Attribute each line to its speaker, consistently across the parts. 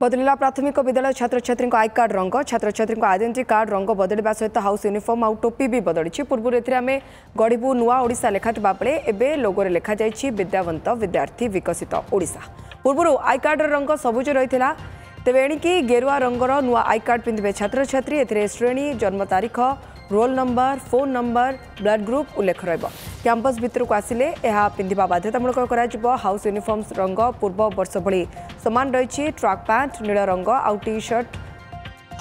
Speaker 1: बदलिला प्राथमिक विद्यालय छात्र छात्री आई कार्ड रंग छात्र छात्री आइडेंटिटी कार्ड रंग बदलवा सहित हाउस यूनिफॉर्म आउ टोपी भी बदली पूर्व एम गढ़बू नुआ ओडिशा लेखाथिबा बेले एबे लोगोरे लेखा जाइछि विद्यावंत विद्यार्थी विकसित ओडिशा। पूर्व आई कार्ड रंग सबुज रही तेबे एणिकी गेरुआ रंगर नुआ आई कार्ड पिंधे छात्र छात्री एथिरे श्रेणी जन्म तारीख roll number phone number blood group उल्लेख रहिबो। कैंपस भितर को आसिले यह पिंधिबा बाध्यतामूलक करा हाउस यूनिफॉर्म रंग पूर्व वर्ष भली समान रही ट्रैक पैंट नील रंग आउ टी शर्ट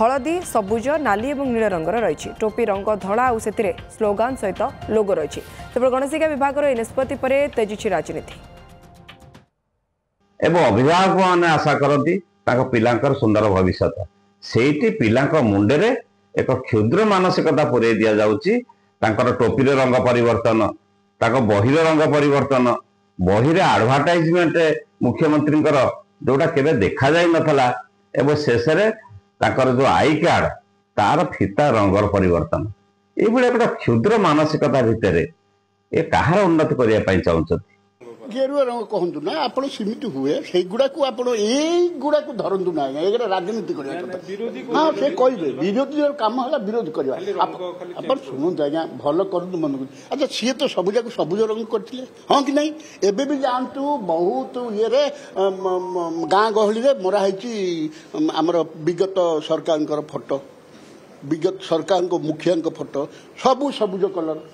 Speaker 1: हलदी सबुज नाली और नील रंगर रही टोपी रंग धड़ा और से स्लोगान सहित लोगो रही। तेज गणशिक्षा विभाग निष्पत्ति पर तेजी राजनीति
Speaker 2: एवं अभिभावक मैंने आशा करती पिलांकर सुंदर भविष्य से पिला मुंडे एक क्षुद्र मानसिकता पुरे दि जाऊँगी टोपीर रंग परिवर्तन बहिर रंग परिवर्तन बहिरे आडभाटाइजमेंट मुख्यमंत्री जोटा केवे देखा जाई नथला एवं शेष जो आई कार्ड तार फिता रंगर परिवर्तन ये एक क्षुद्र मानसिकता भितर ये कहार उन्नति करने चाहते
Speaker 3: गेरुआ रंग कहतु ना आप सीमित हुए से गुड़ा को गुड़ा को धरतु ना राजनीति हाँ से कहे विरोधी कम है विरोध करवा शुणु आज्ञा भल करूँ मन को अच्छा सी तो सबुजा को सबुज रंग करते हाँ कि नहीं एवं भी जातु बहुत ये गाँ गहली मराही आमर विगत सरकार फोटो विगत सरकार मुखिया फोटो सबू सबुज कलर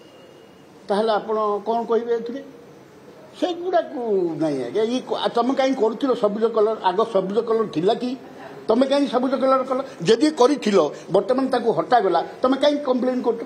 Speaker 3: ताहले आपण कौन कहे से गुड़ा को नहीं है तुम कहीं कर सबुज कलर आग सबुज कलर थिला कि तुम कहीं सबुज कलर कल जदि कर बर्तमान हटागला तुम कहीं कंप्लेन कर